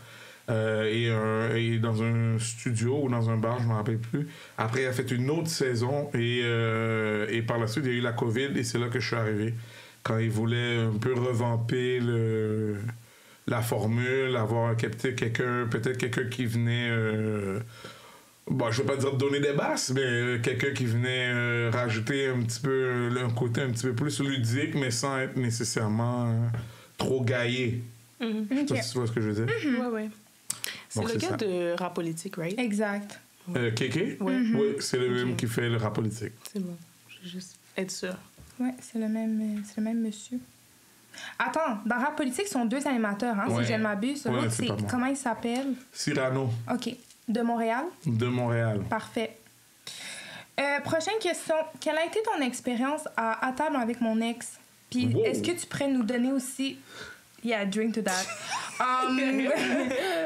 et dans un studio ou dans un bar, je ne me rappelle plus. Après, il a fait une autre saison et par la suite, il y a eu la COVID et c'est là que je suis arrivé. Quand il voulait un peu revamper la formule, avoir peut-être quelqu'un qui venait... bon, je ne veux pas dire donner des basses, mais quelqu'un qui venait rajouter un petit peu un côté un petit peu plus ludique, mais sans être nécessairement trop gaillé. Je sais pas si tu vois ce que je veux dire. Ouais. C'est Donc, le c'est gars ça. de rap politique, right? Exact. Kéké? Ouais. Oui, c'est le même Ok. qui fait le rap politique. C'est bon. Je veux juste être sûre. Ouais, c'est le même monsieur. Attends, dans Rap Politique, ils sont 2 animateurs, hein, Ouais. si je ne m'abuse. Ouais, L'autre, c'est c'est... pas moi. Comment il s'appelle? Cyrano, OK. De Montréal? de Montréal. Parfait. Prochaine question. Quelle a été ton expérience à table avec mon ex? Puis, Wow. est-ce que tu pourrais nous donner aussi... Yeah, drink to that.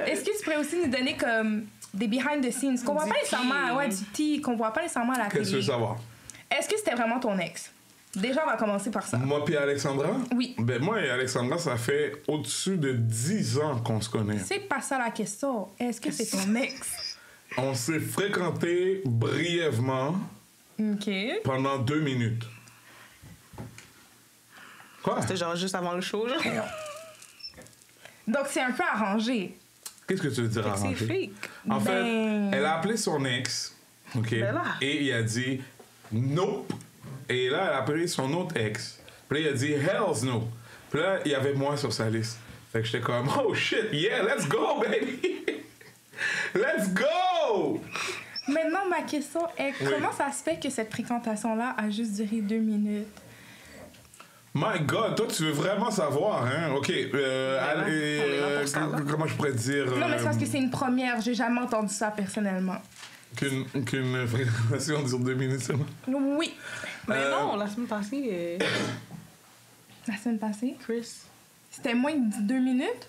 Est-ce que tu pourrais aussi nous donner comme des behind the scenes qu'on voit pas nécessairement... Ouais, du tea, qu'on voit pas nécessairement à la Qu'est-ce que tu veux télé. savoir? Est-ce que c'était vraiment ton ex? Déjà, on va commencer par ça. Moi puis Alexandra? Oui. Ben moi et Alexandra, ça fait au-dessus de 10 ans qu'on se connaît. C'est pas ça la question. Est-ce que c'est ton ex? On s'est fréquentés brièvement OK. pendant 2 minutes. Quoi? C'était genre juste avant le show, genre. Donc, c'est un peu arrangé. Qu'est-ce que tu veux dire C'est arranger? fake. En fait, Ben- elle a appelé son ex, OK? Ben là. Et il a dit « Nope ». Et là, elle a appelé son autre ex. Puis là, il a dit « Hells no ». Puis là, il y avait moi sur sa liste. Fait que j'étais comme « Oh shit, yeah, let's go, baby! Let's go! » Maintenant, ma question est comment ça se fait que cette fréquentation-là a juste duré 2 minutes? My God, toi, tu veux vraiment savoir, hein? OK, on est là pour ça, là. comment je pourrais dire... Non, mais c'est parce que c'est une première. J'ai jamais entendu ça personnellement. Qu'une fréquentation dure 2 minutes seulement. Oui. Mais non, la semaine passée, La semaine passée? Chris. C'était moins de 2 minutes?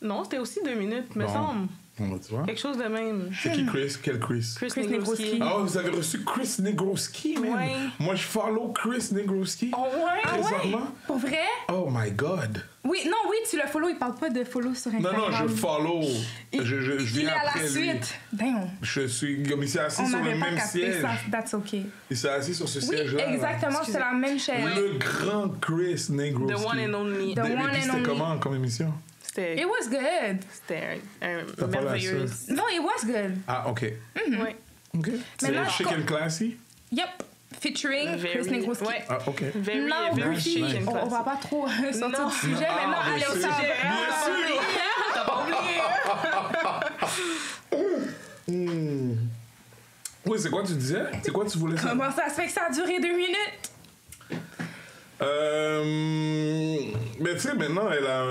Non, c'était aussi 2 minutes, me Bon. semble. Bon, tu vois? Quelque chose de même. C'est qui Chris? Quel Chris? Chris Chris Negroski. Negroski. Ah, vous avez reçu Chris Negroski, man. Ouais. Moi, je follow Chris Negroski. Oh ouais? Ah ouais? Présentement. Pour vrai? Oh my God. Oui, non, oui, tu le follow. Il parle pas de follow sur Non, Instagram. non, je follow. Je Il viens est à après la lui. suite. Damn. Je suis comme il s'est assis On sur le n'avait pas même capté siège. ça. That's OK. Il s'est assis sur ce Oui, siège-là. là. exactement. C'est la même chaise. Le grand Chris Negroski. The one and only. The Et one puis, and c'était only. comment comme émission? C'était It was good. T'as pas la merveilleux. No, it was good. Ah, OK. Ouais. OK. Maintenant, C'est chic and classy? Yep. Featuring Chris Negroski. Ouais. Ah, OK. Very, Non, very nice, chic nice. and on va classy. pas trop sortir Non. du sujet. Ah, Maintenant, bien allez au sûr. sujet. Bien T'as pas oublié. Oui, c'est quoi tu disais? C'est quoi tu voulais savoir? Comment ça se fait que ça a duré 2 minutes? Mais tu sais, maintenant, elle a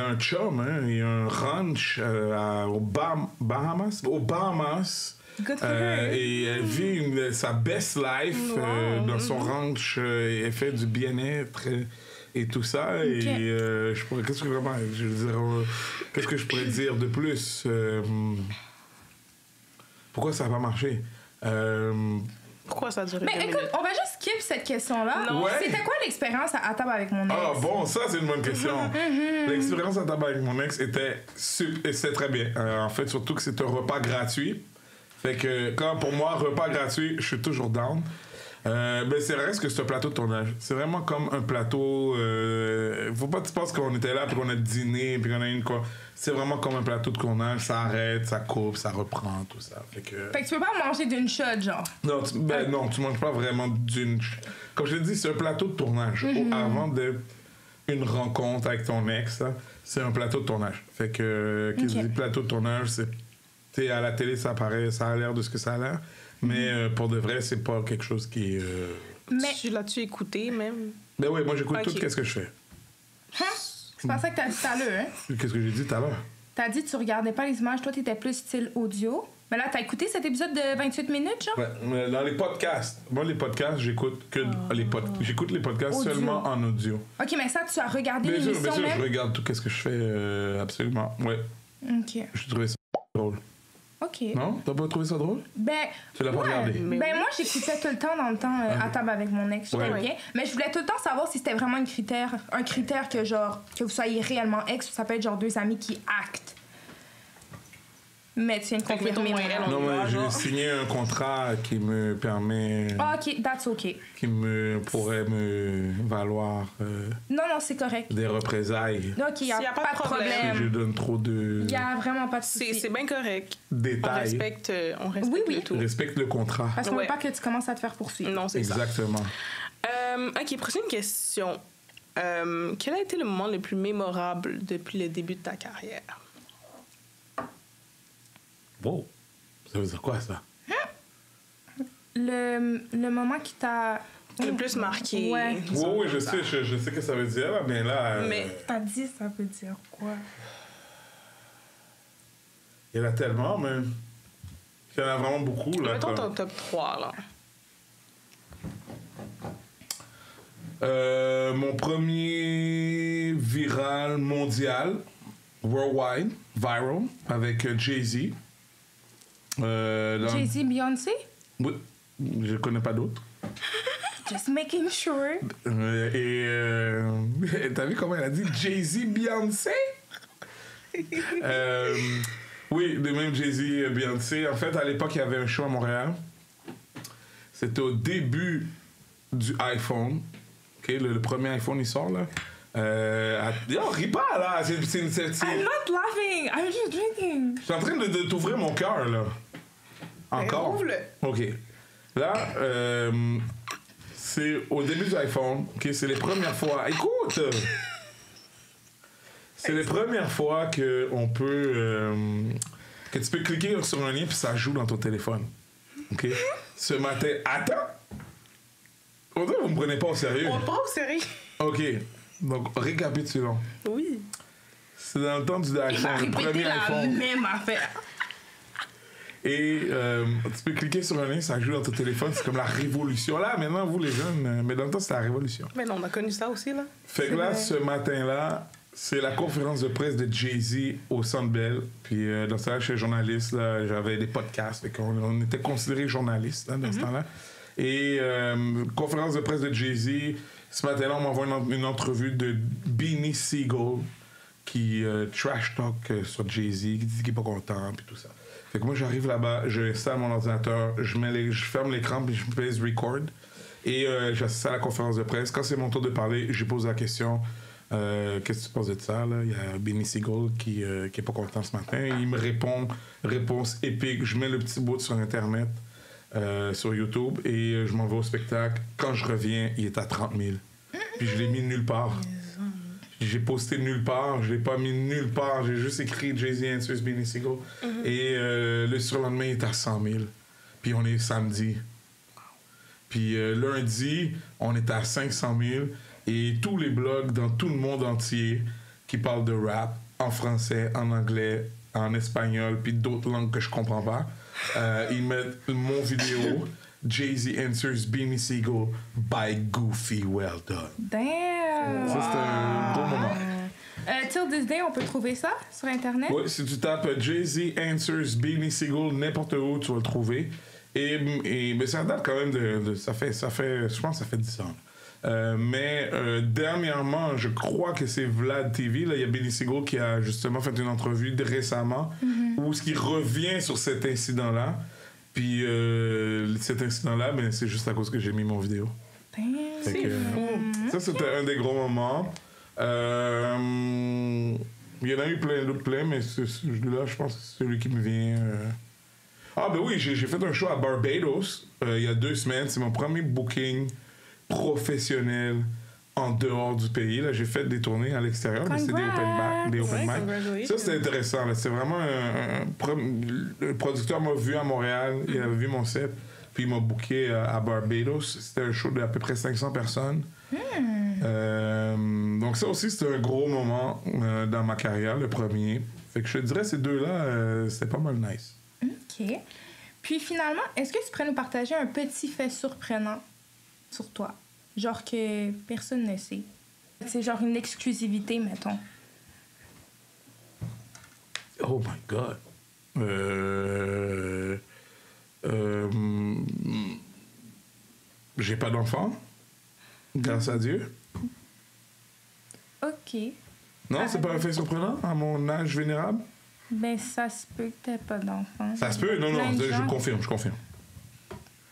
un chum, hein, et un ranch aux Bahamas. Aux Bahamas. Good for her. Et elle vit sa best life dans son ranch. Et elle fait du bien-être et tout ça. Et je pourrais, qu'est-ce que je pourrais dire de plus? Pourquoi ça n'a pas marché? Pourquoi ça a duré Mais 2 écoute, minutes? on va juste skip cette question-là. Non. Ouais. C'était quoi l'expérience à table avec mon ex? Ah bon, ça c'est une bonne question. L'expérience à table avec mon ex était c'était très bien. En fait, surtout que c'est un repas gratuit. Fait que quand pour moi, repas gratuit, je suis toujours down. Ben c'est vrai que c'est un plateau de tournage. C'est vraiment comme un plateau. Faut pas que tu penses qu'on était là puis qu'on a dîné puis qu'on a une quoi. C'est vraiment comme un plateau de tournage. Ça arrête, ça coupe, ça reprend, tout ça. Fait que tu peux pas manger d'une shot, genre. non, non, tu manges pas vraiment d'une. Comme je te dis, c'est un plateau de tournage. Avant d'être une rencontre avec ton ex, là, c'est un plateau de tournage. Fait que, qu'est-ce que je dis, plateau de tournage, c'est. Tu sais, à la télé, ça paraît, ça a l'air de ce que ça a l'air. Mais pour de vrai, c'est pas quelque chose qui. Mais, Tu l'as-tu écouté, même? Ben oui, moi j'écoute Ok. tout ce que je fais. hein? C'est pas ça que t'as dit tout à l'heure, hein? Qu'est-ce que j'ai dit tout à l'heure? T'as dit que tu regardais pas les images, toi t'étais plus style audio. Mais là, t'as écouté cet épisode de 28 minutes, genre? Ouais, mais dans les podcasts. Moi, les podcasts, j'écoute que j'écoute les podcasts Audio. seulement en audio. Ok, mais ça, tu as regardé Bien sûr, l'émission je même? regarde tout ce que je fais, absolument. Ouais, Ok. je trouvais ça drôle. OK. Non? T'as pas trouvé ça drôle? Ben, Tu l'as pas regardé? mais ben oui. moi, j'écoutais tout le temps dans le temps à table avec mon ex. J'étais Ouais. bien. Mais je voulais tout le temps savoir si c'était vraiment un critère que, genre, que vous soyez réellement ex ou ça peut être, genre, deux amis qui actent. Mais tu viens de Fait que, mettons, confirmer. moi et elle, Non, on y va, mais j'ai genre. signé un contrat qui me permet... Ah, OK, that's OK. qui pourrait me valoir Non, c'est correct. des représailles OK, il n'y a, pas de si problème. je donne trop de Il n'y a vraiment pas de souci. C'est bien correct. détails. On respecte Oui. le tout. Respecte le contrat. Parce qu'on Ouais. veut pas que tu commences à te faire poursuivre. Non, c'est ça. Exactement. OK, prochaine question. Quel a été le moment le plus mémorable depuis le début de ta carrière? Wow. Ça veut dire quoi, ça? Le moment qui t'a... Le plus marqué. Ouais. Oui, je sais ce que ça veut dire, là, mais là... Mais T'as dit, ça veut dire quoi? Il y en a tellement, mais... Il y en a vraiment beaucoup, là. mettons comme- ton top 3, là. Mon premier viral mondial, worldwide, viral, avec Jay-Z. Jay-Z, Beyoncé? Oui, je connais pas d'autres. Just making sure. T'as vu comment elle a dit Jay-Z, Beyoncé? Oui, de même Jay-Z, Beyoncé. En fait, à l'époque, il y avait un show à Montréal. C'était au début du iPhone. OK, le premier iPhone, il sort, là. Yo, ris pas, là! I'm not laughing, I'm just drinking. Je suis en train de t'ouvrir mon cœur, là. Encore. ouvre-le. OK. Là, c'est au début du iPhone. OK, c'est les premières fois. Écoute! C'est les premières fois que on peut... que tu peux cliquer sur un lien puis ça joue dans ton téléphone. OK? Ce matin... Attends! On dirait que vous me prenez pas au sérieux. On le prend au sérieux. OK. Donc, récapitulons. Oui. C'est dans le temps du Il va iPhone, le répéter premier la iPhone. même affaire. Et tu peux cliquer sur un lien, ça joue dans ton téléphone. C'est comme la révolution. Là, maintenant, vous, les jeunes, mais dans le temps, c'était la révolution. Mais non, on a connu ça aussi, là. Fait que là, ce matin-là, c'est la conférence de presse de Jay-Z au Centre Bell. Puis dans ce temps-là, je suis journaliste. Là, j'avais des podcasts. Fait qu'on on était considérés journalistes là, dans ce temps-là. Et conférence de presse de Jay-Z. Ce matin-là, on m'envoie une entrevue de Beanie Siegel qui trash talk sur Jay-Z, qui dit qu'il n'est pas content, puis tout ça. Fait que moi, j'arrive là-bas, je installe mon ordinateur, je ferme l'écran, puis je pèse record. Et j'assiste à la conférence de presse. Quand c'est mon tour de parler, je pose la question qu'est-ce que tu penses de ça, là? Il y a Beanie Siegel qui est pas content ce matin. Il me répond, réponse épique. Je mets le petit bout sur Internet, sur YouTube, et je m'en vais au spectacle. Quand je reviens, il est à 30 000. Puis je l'ai mis nulle part. J'ai posté nulle part, je l'ai pas mis nulle part. J'ai juste écrit Jay-Z Answers Beanie Siegel. Et le surlendemain, il est à 100 000. Puis on est samedi. Puis lundi, on est à 500 000. Et tous les blogs dans tout le monde entier qui parlent de rap, en français, en anglais, en espagnol, puis d'autres langues que je comprends pas, ils mettent mon vidéo, Jay-Z Answers Beanie Siegel by Goofy Well Done. Damn! Ça, c'est un beau moment. Till this day, on peut trouver ça sur Internet? Oui, si tu tapes Jay-Z Answers Beanie Siegel n'importe où, tu vas le trouver. Mais ça date quand même ça fait, je pense que ça fait 10 ans. Mais dernièrement, je crois que c'est Vlad TV, là, il y a Beanie Siegel qui a justement fait une entrevue récemment où ce qui revient sur cet incident-là. Puis cet incident-là, ben, c'est juste à cause que j'ai mis mon vidéo. Damn, Fait que, ça, c'était un des gros moments. Il y en a eu plein, mais celui-là, je pense que c'est celui qui me vient. Ah, ben oui, j'ai fait un show à Barbados il y a 2 semaines. C'est mon premier booking professionnel en dehors du pays. Là, j'ai fait des tournées à l'extérieur, mais c'est des open mic. Ça, c'était intéressant. Là. C'est vraiment le producteur m'a vu à Montréal, il avait vu mon set, puis il m'a booké à Barbados. C'était un show d'à peu près 500 personnes. Donc ça aussi, c'était un gros moment dans ma carrière, le premier. Fait que je te dirais, ces deux-là, c'était pas mal nice. OK. Puis finalement, est-ce que tu pourrais nous partager un petit fait surprenant sur toi? Genre que personne ne sait. C'est genre une exclusivité, mettons. Oh my God. J'ai pas d'enfant, grâce à Dieu. OK. Non, c'est pas un fait surprenant à mon âge vénérable? Ben, ça se peut que t'aies pas d'enfant. Ça se peut? Non, Plein de gens- je confirme.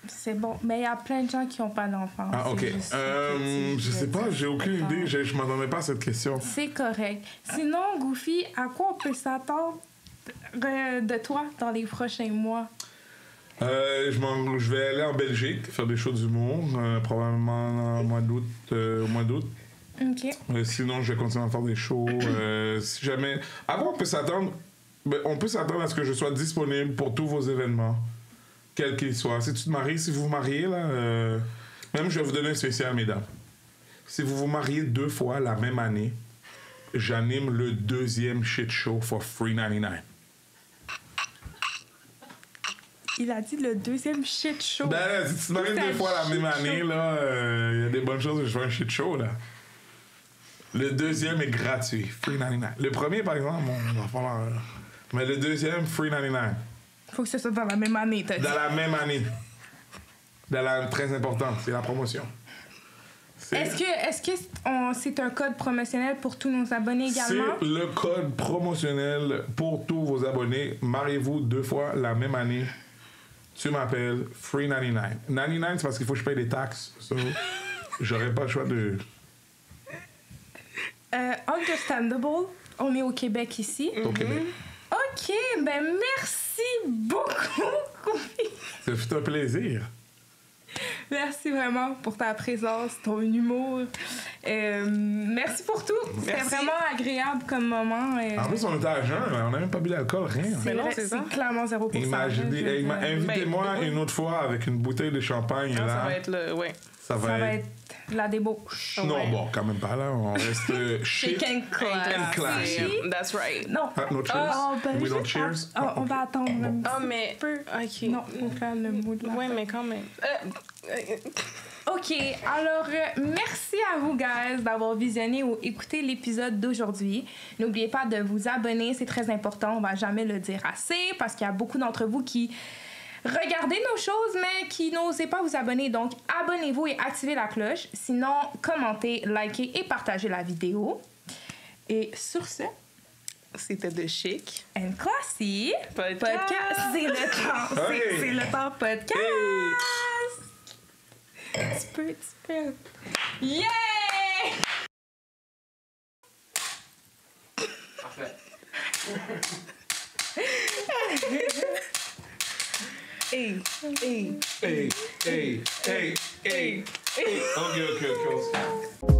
C'est bon. Mais il y a plein de gens qui n'ont pas d'enfant. Ah, C'est ok. juste ça que Je sais pas, j'ai aucune idée. Je m'attendais pas à cette question. C'est correct. Sinon, Goofy, à quoi on peut s'attendre de toi dans les prochains mois? Je vais aller en Belgique faire des shows d'humour, probablement au mois d'août. OK. Sinon, je vais continuer à faire des shows. Si jamais. Avant, on peut s'attendre à ce que je sois disponible pour tous vos événements, quels qu'ils soient. Si tu te maries, si vous vous mariez, là, même je vais vous donner un spécial, mesdames. Si vous vous mariez 2 fois la même année, j'anime le 2e shit show for $3.99. Il a dit le 2e shit show. Ben là, si tu te maries 2 fois la même année, là, il y a des bonnes choses que je fais un shit show, là. Le 2e est gratuit, $3.99. Le premier, par exemple, on va falloir. Mais le 2e, $3.99. Faut que ce soit dans la même année, t'as dit. Dans la même année. Très important, c'est la promotion. Est-ce que c'est un code promotionnel pour tous nos abonnés également? C'est le code promotionnel pour tous vos abonnés. Mariez-vous 2 fois la même année. Tu m'appelles $3.99. 99, c'est parce qu'il faut que je paye des taxes. So, j'aurais pas le choix de... Understandable. On est au Québec ici. Au Québec. OK, ben merci beaucoup, Goofy. Ça fait un plaisir. Merci vraiment pour ta présence, ton humour. Merci pour tout. C'était vraiment agréable comme moment. En plus, on était à jeun, là. On n'a même pas bu d'alcool, rien. C'est non, vrai, c'est ça. c'est clairement 0%. Invitez-moi une autre fois avec une bouteille de champagne. Ah, là. ça va être le. Ouais. Ça va être... la débauche. Non, Ouais. bon, quand même pas là. On reste chic. Chicken And classy. That's right. Non. No cheers? ben, We don't juste cheers? on va attendre un Ah, petit mais. peu. OK. Non, on fait le mot de la Ouais, fin. mais quand même. OK, alors merci à vous, guys, d'avoir visionné ou écouté l'épisode d'aujourd'hui. N'oubliez pas de vous abonner, c'est très important. On va jamais le dire assez parce qu'il y a beaucoup d'entre vous qui regardez nos choses, mais qui n'osez pas vous abonner. Donc, abonnez-vous et activez la cloche. Sinon, commentez, likez et partagez la vidéo. Et sur ce, C'était de chic. and classy. Podcast. C'est le temps. Hey. C'est le temps podcast. Tu peux. Yeah! Parfait. Hey, hey, Hey, hey, hey, hey, hey. OK.